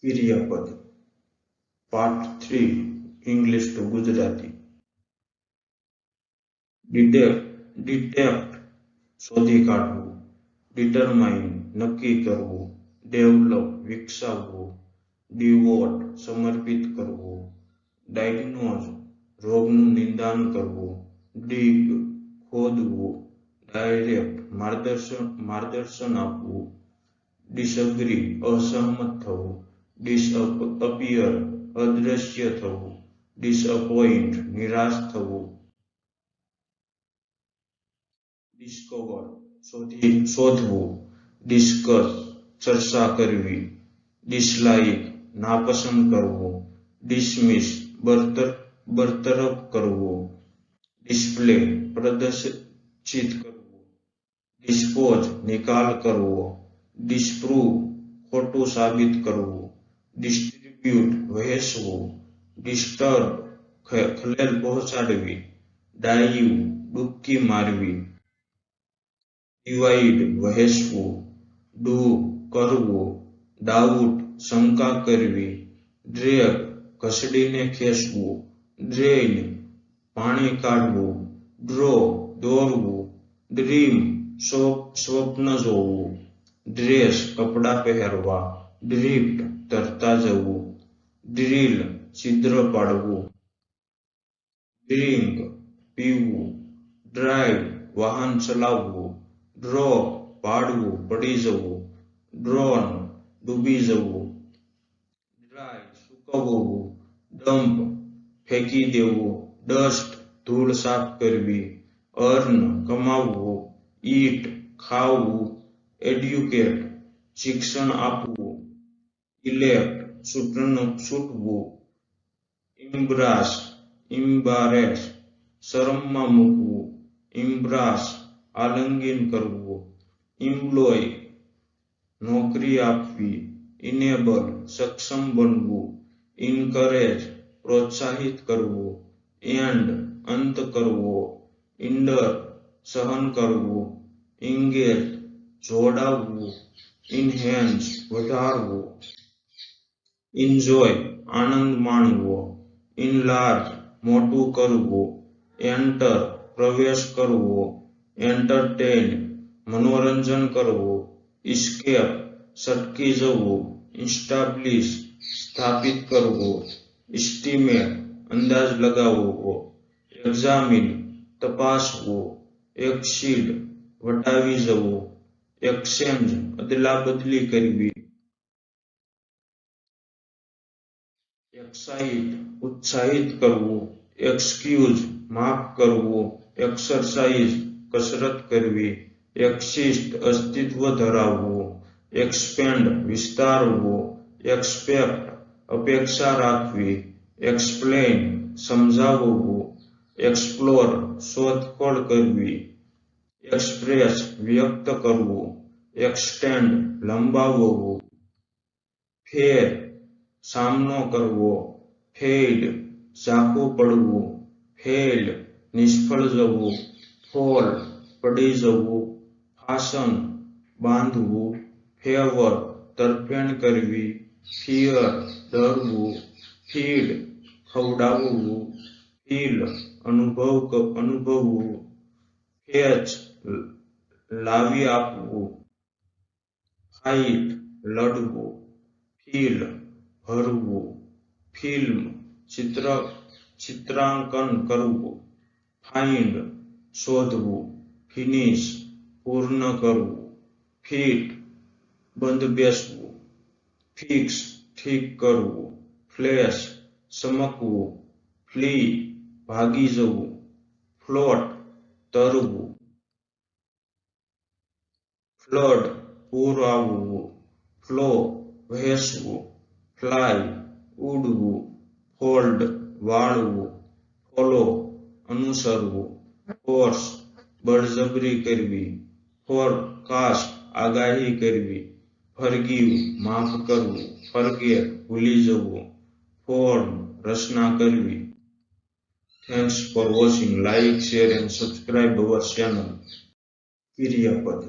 ક્રિયાપદ part 3 English two Gujarati. Detect શોધી કાઢવું, ડિટરમાઇન નક્કી કરવું, ડેવલપ વિકસાવવું, ડિવોટ સમર્પિત કરવું, ડાયગ્નોઝ રોગનું નિદાન કરવું, ડિગ ખોદવું, ડાયરેક્ટ માર્ગદર્શન આપવું, ડિસએગ્રી અસહમત થવું, ડિસઅપિયર અદ્રશ્ય થવું, ડિસઅપોઇન્ટ નિરાશ થવું, ડિસ્કવર શોધવું, ડિસ્કસ ચર્ચા કરવી, ડિસલાઇક નાપસંદ કરવું, ડિસમિસ બરતરફ કરવું, ડિસ્પ્લે પ્રદર્શિત કરવું, ડિસ્પોઝ નિકાલ કરવો, ડિસ્પ્રૂવ ખોટું સાબિત કરવું, ડિસ્ટ્રીબ્યુટ વહેંચવું, ડિસ્ટર્બ ખલેલ પહોંચાડવી, ડાઈવ ડૂબકી મારવી, ડિવાઇડ વહેંચવું, ડુ કરવું, ડાઉટ શંકા કરવી, ડ્રેગ ઘસડીને ખેંચવું, ડ્રેઇન પાણી કાઢવું, ડ્રો દોરવું, ડ્રીમ સ્વપ્ન જોવું, ડ્રેસ કપડાં પહેરવા, ડ્રિફ્ટ તરતા જવું, ડ્રીલ છિદ્ર પાડવું, ડ્રિંક પીવું, ડ્રાઈવ વાહન ચલાવવું, ડ્રોપ પાડવું પડી જવું, ડ્રોન ડૂબી જવું, ડ્રાય સૂકવવું, ડમ્પ ફેંકી દેવું, ડસ્ટ ધૂળ સાફ કરવી, અર્ન કમાવવું, ઈટ ખાવું, એડ્યુકેટ શિક્ષણ આપવું, ઇલેક્ટ છૂટવું, ઇમ્બારેસ શરમમાં મૂકવું, ઇમ્બ્રાસ આલિંગન કરવું, ઇમ્પ્લોય નોકરી આપવી, ઇનેબલ સક્ષમ બનવું, ઇન્કરેજ પ્રોત્સાહિત કરવું, એન્ડ અંત કરવો, ઇન્ડર સહન કરવું, ઇંગેજ જોડાવવું, ઇન્હેન્સ વધારવું, ઇન્જોય આનંદ માણવો, ઇનલાર્જ મોટું કરવું, એન્ટર પ્રવેશ કરવો, એન્ટરટેઇન મનોરંજન કરવું, ઇસ્કેપ છટકી જવું, ઇસ્ટાબ્લિશ સ્થાપિત કરવું, એસ્ટિમેટ અંદાજ લગાવવો, એક્ઝામિન તપાસવું, એક્સીડ વટાવી જવું, એક્સચેન્જ અદલાબદલી કરવી, એક્સાઇટ ઉત્સાહિત કરવું, એક્સક્યુઝ માફ કરવું, એક્સરસાઇઝ કસરત કરવી, એક્સિસ્ટ અસ્તિત્વ ધરાવવું, એક્સપેન્ડ વિસ્તારવું, એક્સપેક્ટ અપેક્ષા રાખવી, એક્સપ્લેઇન સમજાવવું, એક્સપ્લોર શોધખોળ કરવી, એક્સપ્રેસ વ્યક્ત કરવું, એક્સટેન્ડ લંબાવવું, ફેર સામનો કરવો, ફેઇડ ઝાંખું પડવું, ફેઇલ નિષ્ફળ જવું, ફોલ પડી જવું, ફાસન બાંધવું, ફેવર તરફેણ કરવી, ફિયર ડરવું, ફીડ ખવડાવવું, ફીલ અનુભવવું, ફેચ લાવી આપવું, ફાઇટ લડવું, ફીલ ભરવું, ફિલ્મ ચિત્રાંકન કરવું, ફાઇન્ડ શોધવું, ફિનિશ પૂર્ણ કરવું, ફિટ બંધબેસવું, ફિક્સ ઠીક કરવું, ફ્લેશ ચમકવું, ફ્લી ભાગી જવું, ફ્લોટ તરવું, ફ્લડ પૂર આવવું, ફ્લો વહેંચવું, ફ્લાય ઉડવું, ફોલ્ડ વાળવું, ફોલો અનુસરવું, ફોર્સ બળજબરી કરવી, ફોરકાસ્ટ આગાહી કરવી, ફરગીવ માફ કરવું, ફરગેટ ભૂલી જવું, ફોર્મ રચના કરવી. Thanks for watching. Like, share and subscribe our channel. ક્રિયાપદ